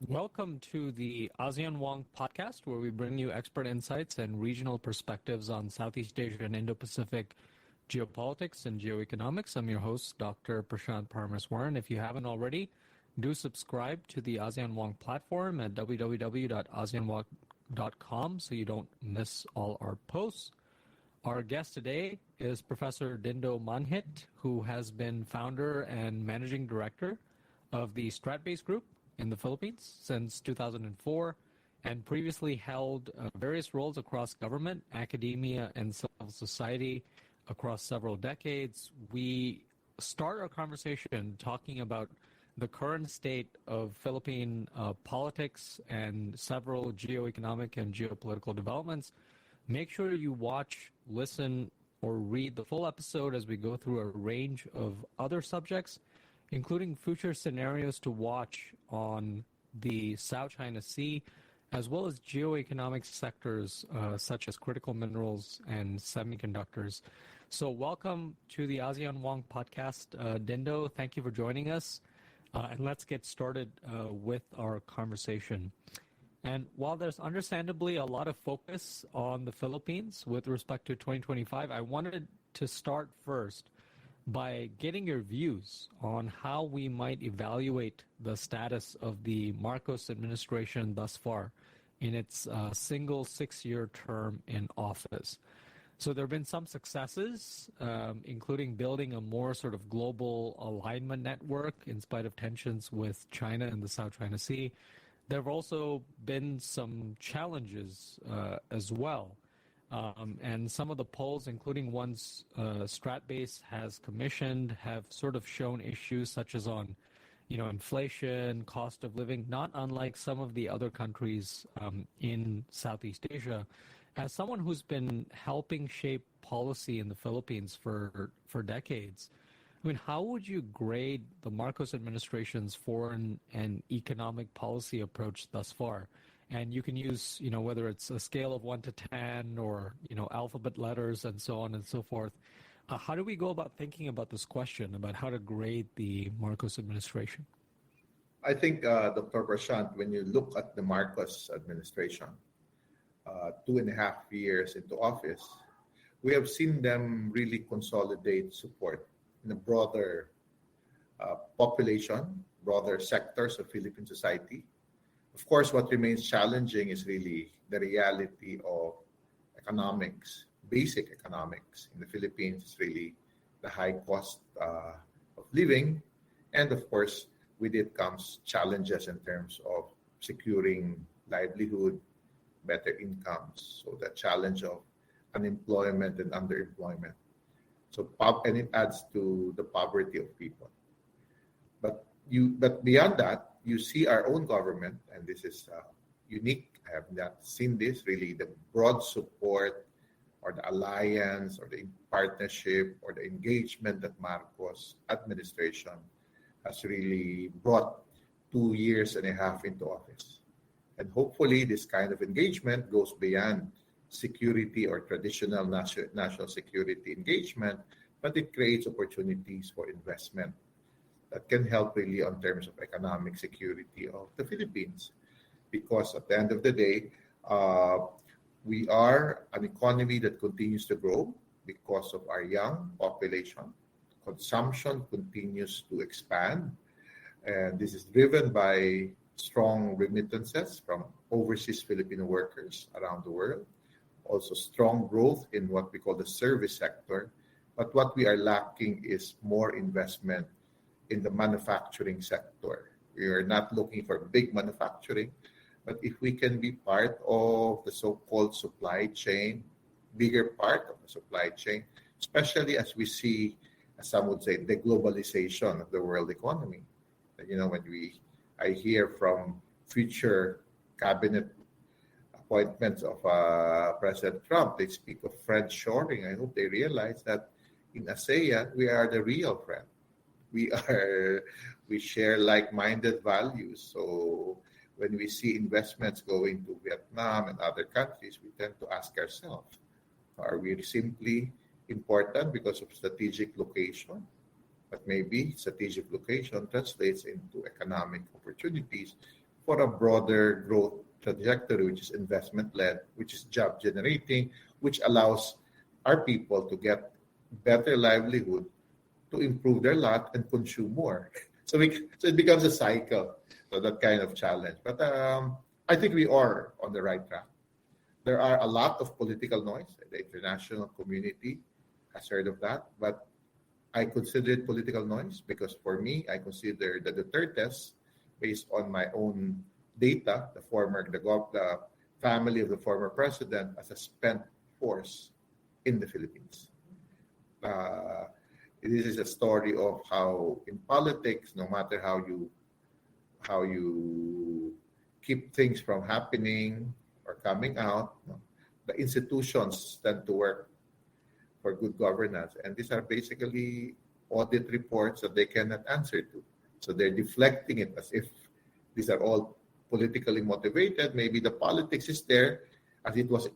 Welcome to the ASEAN Wonk Podcast, where we bring you expert insights and regional perspectives on Southeast Asia and Indo-Pacific geopolitics and geoeconomics. I'm your host, Dr. Prashant Paramaswaran. If you haven't already, do subscribe to the ASEAN Wonk platform at www.aseanwonk.com so you don't miss all our posts. Our guest today is Professor Dindo Manhit, who has been founder and managing director of the Stratbase Group in the Philippines since 2004 and previously held various roles across government, academia, and civil society across several decades. We start our conversation talking about the current state of Philippine politics and several geoeconomic and geopolitical developments. Make sure you watch, listen, or read the full episode as we go through a range of other subjects, including future scenarios to watch on the South China Sea, as well as geoeconomic sectors such as critical minerals and semiconductors. So welcome to the ASEAN Wonk Podcast. Dindo, thank you for joining us. And let's get started with our conversation. And while there's understandably a lot of focus on the Philippines with respect to 2025, I wanted to start first by getting your views on how we might evaluate the status of the Marcos administration thus far in its single 6-year term in office. So there have been some successes, including building a more sort of global alignment network in spite of tensions with China and the South China Sea. There have also been some challenges as well. And some of the polls, including ones Stratbase has commissioned, have sort of shown issues such as on, inflation, cost of living, not unlike some of the other countries in Southeast Asia. As someone who's been helping shape policy in the Philippines for decades, I mean, how would you grade the Marcos administration's foreign and economic policy approach thus far? And you can use, whether it's a scale of 1 to 10 or, alphabet letters and so on and so forth. How do we go about thinking about this question, about how to grade the Marcos administration? I think, Dr. Prashant, when you look at the Marcos administration, 2.5 years into office, we have seen them really consolidate support in a broader population, broader sectors of Philippine society. Of course, what remains challenging is really the reality of economics, basic economics in the Philippines is really the high cost of living. And of course, with it comes challenges in terms of securing livelihood, better incomes. So the challenge of unemployment and underemployment. And it adds to the poverty of people. But beyond that, you see our own government, and this is unique. I have not seen this really, the broad support or the alliance or the partnership or the engagement that Marcos administration has really brought 2.5 years into office. And hopefully this kind of engagement goes beyond security or traditional national security engagement, but it creates opportunities for investment that can help really on terms of economic security of the Philippines. Because at the end of the day, we are an economy that continues to grow because of our young population. Consumption continues to expand. And this is driven by strong remittances from overseas Filipino workers around the world. Also strong growth in what we call the service sector. But what we are lacking is more investment in the manufacturing sector. We are not looking for big manufacturing, but if we can be part of the so-called supply chain, bigger part of the supply chain, especially as we see, as some would say, the globalization of the world economy. When I hear from future cabinet appointments of President Trump, they speak of friendshoring. I hope they realize that in ASEAN, we are the real friend. We share like-minded values. So when we see investments going to Vietnam and other countries, we tend to ask ourselves, are we simply important because of strategic location? But maybe strategic location translates into economic opportunities for a broader growth trajectory, which is investment-led, which is job-generating, which allows our people to get better livelihood, to improve their lot and consume more. So it becomes a cycle. So that kind of challenge. But I think we are on the right track. There are a lot of political noise. The international community has heard of that, but I consider it political noise because for me, I consider the Dutertes, based on my own data, the family of the former president, as a spent force in the Philippines. This is a story of how in politics, no matter how you keep things from happening or coming out, the institutions tend to work for good governance. And these are basically audit reports that they cannot answer to. So they're deflecting it as if these are all politically motivated. Maybe the politics is there as it was,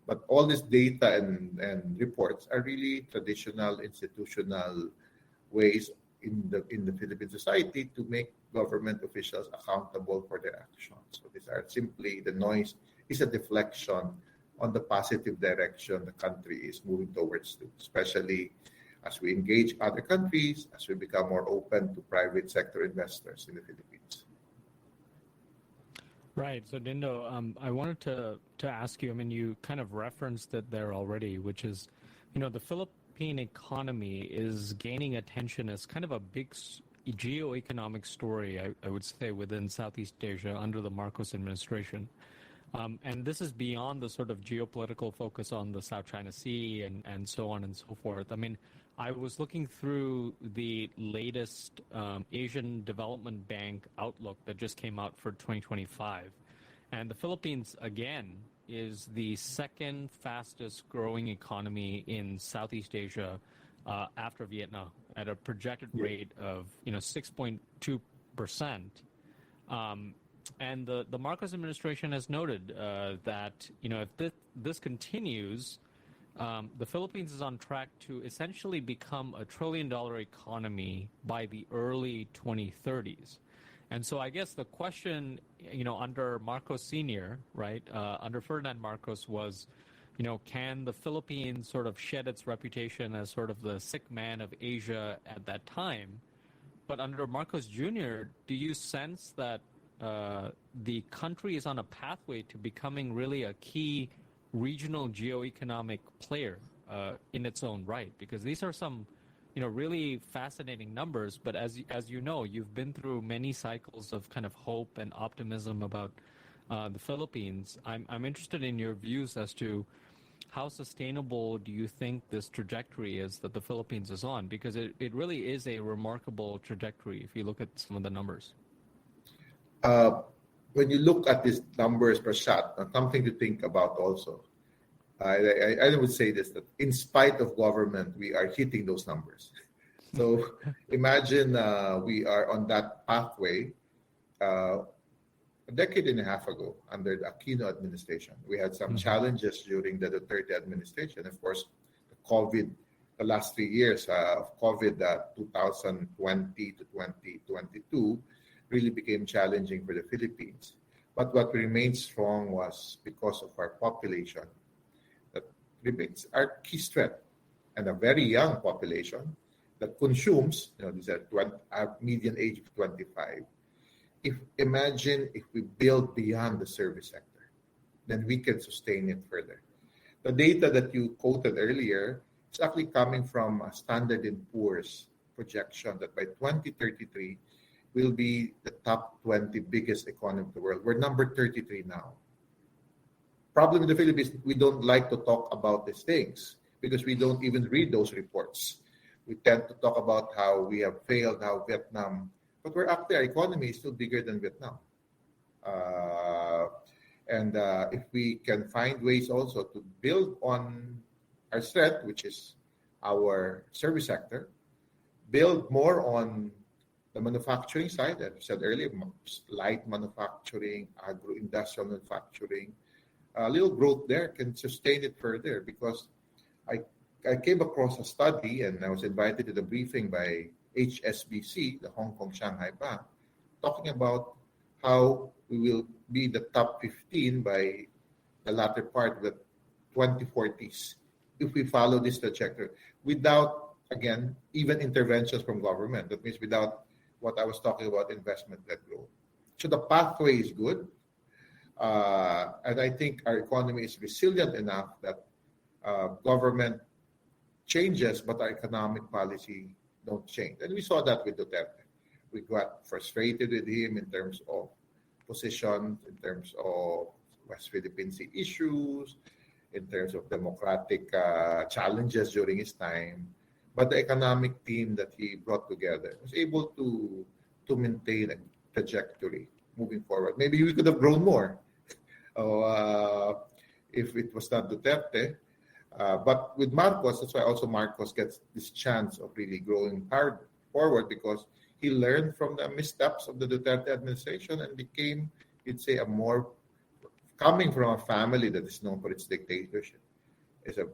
but all this data and reports are really traditional institutional ways in the Philippine society to make government officials accountable for their actions. So these are simply the noise is a deflection on the positive direction the country is moving towards, especially as we engage other countries, as we become more open to private sector investors in the Philippines. Right. So, Dindo, I wanted to ask you, I mean, you kind of referenced it there already, which is, the Philippine economy is gaining attention as kind of a big geoeconomic story, I would say, within Southeast Asia under the Marcos administration. And this is beyond the sort of geopolitical focus on the South China Sea and so on and so forth. I mean, I was looking through the latest Asian Development Bank outlook that just came out for 2025. And the Philippines, again, is the second fastest growing economy in Southeast Asia after Vietnam at a projected rate of 6.2%. And the Marcos administration has noted that if this continues, the Philippines is on track to essentially become a $1 trillion economy by the early 2030s. And so I guess the question, under Marcos Sr., right, under Ferdinand Marcos was, can the Philippines sort of shed its reputation as sort of the sick man of Asia at that time? But under Marcos Jr., do you sense that the country is on a pathway to becoming really a key regional geoeconomic player in its own right? Because these are some, really fascinating numbers. But as you know, you've been through many cycles of kind of hope and optimism about the Philippines. I'm interested in your views as to how sustainable do you think this trajectory is that the Philippines is on? Because it really is a remarkable trajectory if you look at some of the numbers. When you look at these numbers per shot, something to think about also. I would say this, that in spite of government, we are hitting those numbers. So imagine we are on that pathway a decade and a half ago under the Aquino administration. We had some challenges during the Duterte administration. Of course, the last 3 years of COVID, 2020 to 2022, really became challenging for the Philippines. But what remained strong was because of our population. That remains our key strength. And a very young population that consumes, these are median age of 25. Imagine if we build beyond the service sector, then we can sustain it further. The data that you quoted earlier is actually coming from a Standard & Poor's projection that by 2033, will be the top 20 biggest economy of the world. We're number 33 now. Problem in the Philippines, we don't like to talk about these things because we don't even read those reports. We tend to talk about how we have failed, how Vietnam, but we're actually, our economy is still bigger than Vietnam. If we can find ways also to build on our strength, which is our service sector, build more on the manufacturing side, as I said earlier, light manufacturing, agro-industrial manufacturing, a little growth there can sustain it further because I came across a study and I was invited to the briefing by HSBC, the Hong Kong Shanghai Bank, talking about how we will be the top 15 by the latter part of the 2040s if we follow this trajectory without, again, even interventions from government. That means without what I was talking about, investment-led growth. So the pathway is good. And I think our economy is resilient enough that government changes, but our economic policy don't change. And we saw that with Duterte. We got frustrated with him in terms of positions, in terms of West Philippine Sea issues, in terms of democratic challenges during his time. But the economic team that he brought together was able to maintain a trajectory moving forward. Maybe we could have grown more if it was not Duterte. But with Marcos, that's why also Marcos gets this chance of really growing hard forward because he learned from the missteps of the Duterte administration and became, you'd say, a more, coming from a family that is known for its dictatorship, is a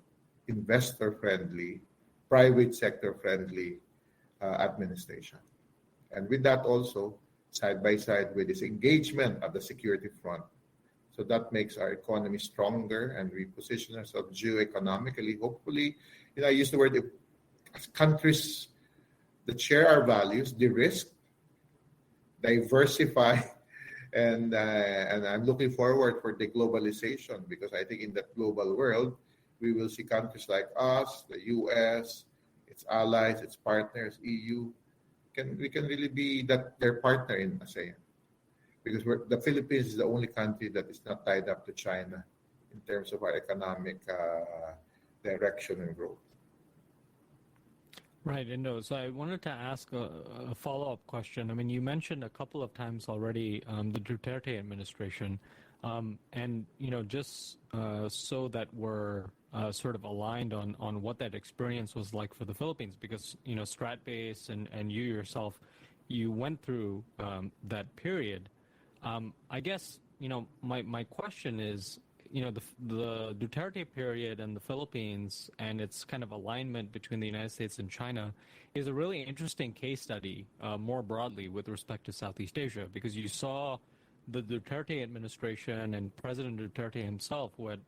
investor-friendly, private sector-friendly administration. And with that also, side by side with his engagement at the security front. So that makes our economy stronger and we position ourselves geo-economically. Hopefully, I use the word countries that share our values, de-risk, diversify, and I'm looking forward for deglobalization because I think in that global world, we will see countries like us, the US, its allies, its partners, EU, we can really be their partner in ASEAN. Because the Philippines is the only country that is not tied up to China in terms of our economic direction and growth. Right, Dindo. So I wanted to ask a follow-up question. I mean, you mentioned a couple of times already the Duterte administration, and just so that we're sort of aligned on what that experience was like for the Philippines, because Stratbase and you yourself, you went through that period. I guess my question is, the Duterte period and the Philippines and its kind of alignment between the United States and China is a really interesting case study more broadly with respect to Southeast Asia, because you saw the Duterte administration and President Duterte himself, who had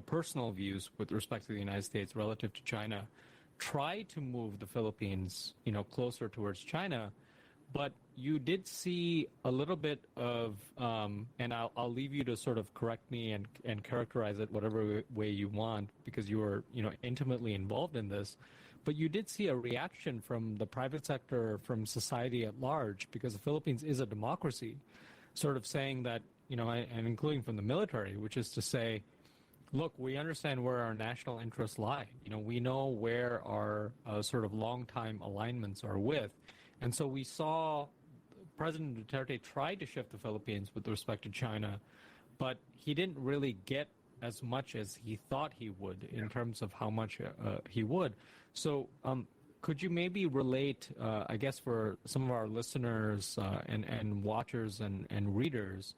personal views with respect to the United States relative to China, try to move the Philippines closer towards China. But you did see a little bit of, and I'll leave you to sort of correct me and characterize it whatever way you want, because you were intimately involved in this. But you did see a reaction from the private sector, from society at large, because the Philippines is a democracy, sort of saying that, and including from the military, which is to say, look, we understand where our national interests lie. We know where our sort of long-time alignments are with. And so we saw President Duterte try to shift the Philippines with respect to China, but he didn't really get as much as he thought he would in terms of how much he would. So could you maybe relate, I guess for some of our listeners and watchers and readers,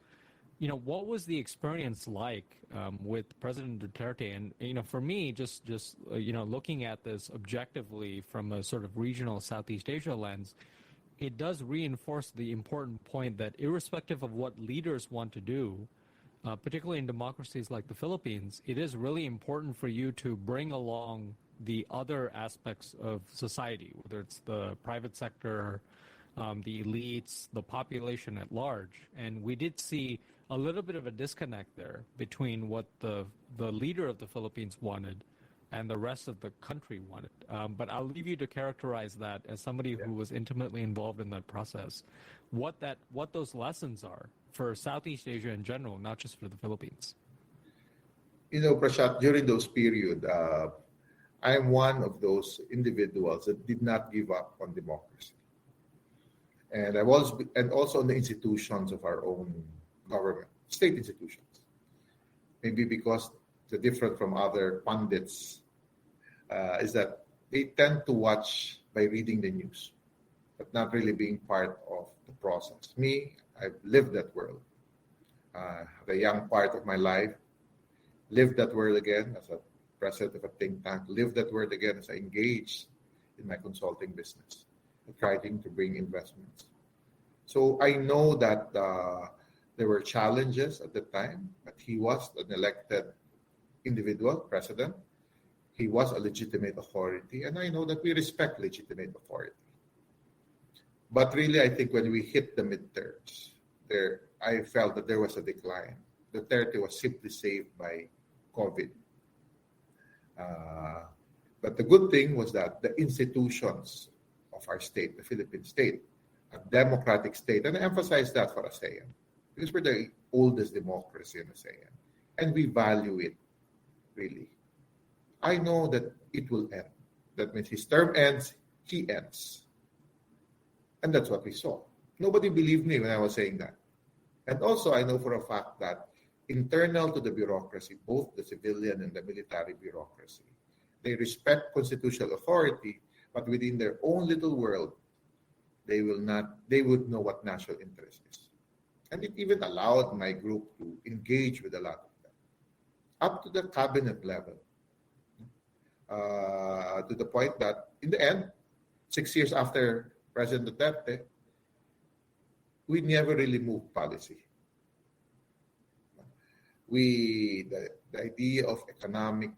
what was the experience like with President Duterte? And, for me, just looking at this objectively from a sort of regional Southeast Asia lens, it does reinforce the important point that irrespective of what leaders want to do, particularly in democracies like the Philippines, it is really important for you to bring along the other aspects of society, whether it's the private sector, the elites, the population at large. And we did see a little bit of a disconnect there between what the leader of the Philippines wanted and the rest of the country wanted. But I'll leave you to characterize that as somebody who was intimately involved in that process, what those lessons are for Southeast Asia in general, not just for the Philippines. Prashant, during those period, I am one of those individuals that did not give up on democracy. And also on the institutions of our own government, state institutions. Maybe because the different from other pundits is that they tend to watch by reading the news, but not really being part of the process. Me, I've lived that world. The young part of my life, lived that world again as a president of a think tank, lived that world again as I engaged in my consulting business, trying to bring investments. So I know that There were challenges at the time, but he was an elected individual president. He was a legitimate authority, and I know that we respect legitimate authority. But really, I think when we hit the midterms, I felt that there was a decline. Duterte was simply saved by COVID. But the good thing was that the institutions of our state, the Philippine state, a democratic state, and I emphasize that for ASEAN, because we're the oldest democracy in ASEAN, and we value it, really. I know that it will end. That means his term ends, he ends. And that's what we saw. Nobody believed me when I was saying that. And also, I know for a fact that internal to the bureaucracy, both the civilian and the military bureaucracy, they respect constitutional authority, but within their own little world, they would know what national interest is. And it even allowed my group to engage with a lot of them, up to the cabinet level, to the point that in the end, 6 years after President Duterte, we never really moved policy. The idea of economic,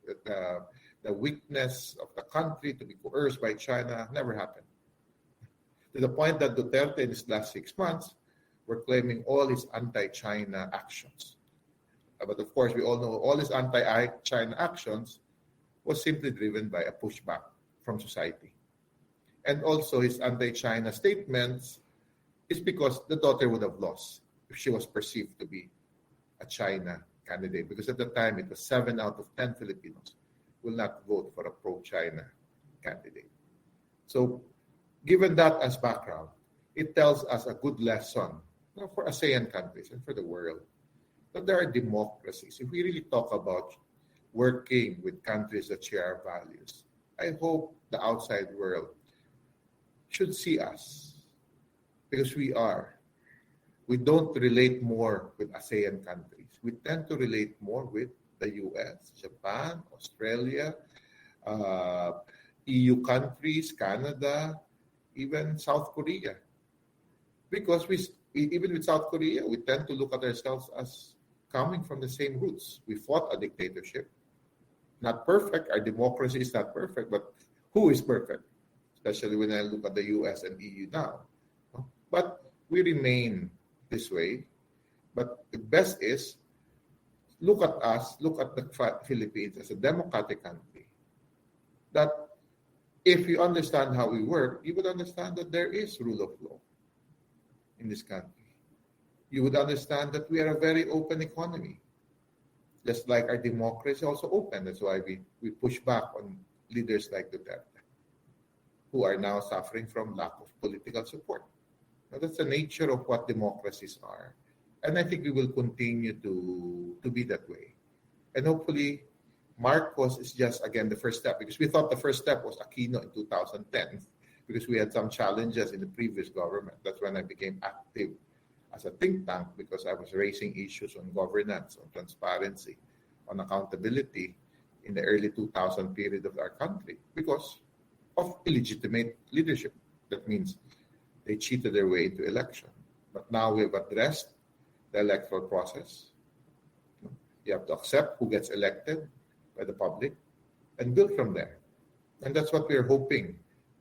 the weakness of the country to be coerced by China never happened. To the point that Duterte in his last 6 months were claiming all his anti-China actions. But of course, we all know all his anti-China actions was simply driven by a pushback from society. And also his anti-China statements is because the daughter would have lost if she was perceived to be a China candidate. Because at the time, it was 7 out of 10 Filipinos will not vote for a pro-China candidate. So given that as background, it tells us a good lesson for ASEAN countries and for the world that there are democracies. If we really talk about working with countries that share our values, I hope the outside world should see us because we are. We don't relate more with ASEAN countries. We tend to relate more with the US, Japan, Australia, EU countries, Canada, even South Korea. Because even with South Korea, we tend to look at ourselves as coming from the same roots. We fought a dictatorship. Not perfect. Our democracy is not perfect, but who is perfect? Especially when I look at the US and EU now. But we remain this way. But the best is, look at us, look at the Philippines as a democratic country. That if you understand how we work, you would understand that there is rule of law in this country. You would understand that we are a very open economy. Just like our democracy is also open. That's why we push back on leaders like Duterte, who are now suffering from lack of political support. Now, that's the nature of what democracies are. And I think we will continue to be that way. And hopefully, Marcos is just, again, the first step. Because we thought the first step was Aquino in 2010. Because we had some challenges in the previous government. That's when I became active as a think tank because I was raising issues on governance, on transparency, on accountability in the early 2000 period of our country because of illegitimate leadership. That means they cheated their way into election. But now we've addressed the electoral process. You have to accept who gets elected by the public and build from there. And that's what we're hoping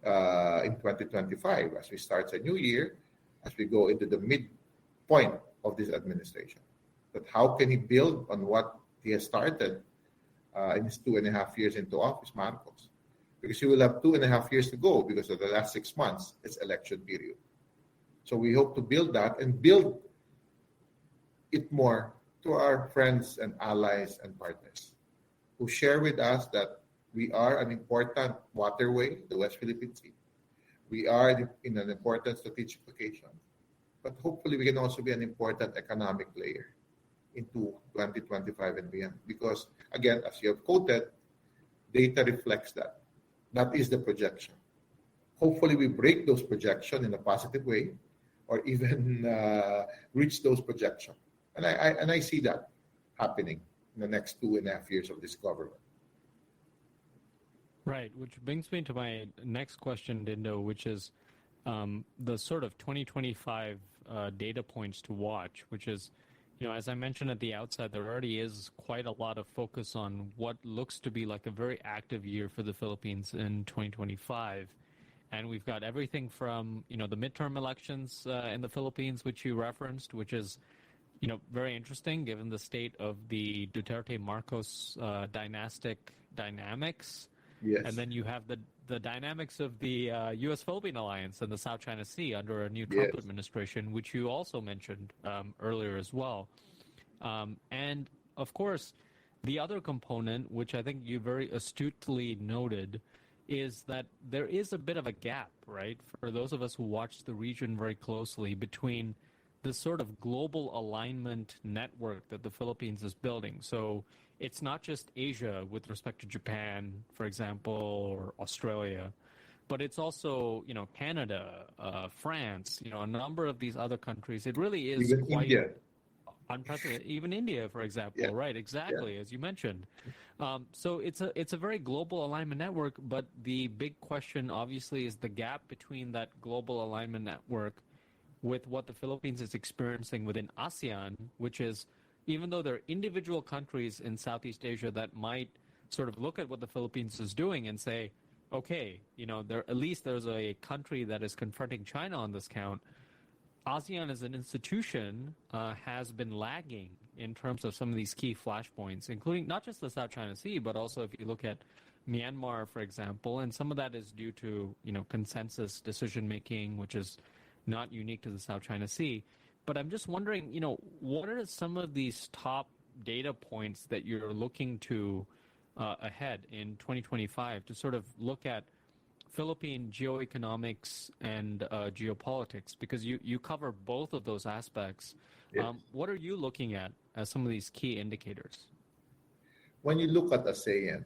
in 2025 as we start a new year, as we go into the midpoint of this administration. But how can he build on what he has started in his 2.5 years into office, Marcos? Because he will have 2.5 years to go because of the last 6 months, it's election period. So we hope to build that and build it more to our friends and allies and partners who share with us that we are an important waterway, the West Philippine Sea. We are in an important strategic location. But hopefully we can also be an important economic player into 2025 and beyond. Because, again, as you have quoted, data reflects that. That is the projection. Hopefully we break those projections in a positive way or even reach those projections. And I see that happening in the next 2.5 years of this government. Right, which brings me to my next question, Dindo, which is the sort of 2025 data points to watch, which is, as I mentioned at the outset, there already is quite a lot of focus on what looks to be like a very active year for the Philippines in 2025. And we've got everything from, the midterm elections in the Philippines, which you referenced, which is, very interesting given the state of the Duterte-Marcos dynastic dynamics. Yes. And then you have the dynamics of the U.S.-Philippine alliance in the South China Sea under a new Trump administration, which you also mentioned earlier as well. And, of course, the other component, which I think you very astutely noted, is that there is a bit of a gap, right, for those of us who watch the region very closely between this sort of global alignment network that the Philippines is building. So it's not just Asia with respect to Japan, for example, or Australia, but it's also, Canada, France, a number of these other countries. It really is Even quite India. unprecedented. Even India, for example, right? Exactly, as you mentioned. So it's a very global alignment network, but the big question, obviously, is the gap between that global alignment network with what the Philippines is experiencing within ASEAN, which is, even though there are individual countries in Southeast Asia that might sort of look at what the Philippines is doing and say, okay, at least there's a country that is confronting China on this count. ASEAN as an institution has been lagging in terms of some of these key flashpoints, including not just the South China Sea, but also if you look at Myanmar, for example, and some of that is due to, consensus decision-making, which is not unique to the South China Sea. But I'm just wondering, what are some of these top data points that you're looking to ahead in 2025 to sort of look at Philippine geoeconomics and geopolitics? Because you cover both of those aspects. Yes. What are you looking at as some of these key indicators? When you look at ASEAN,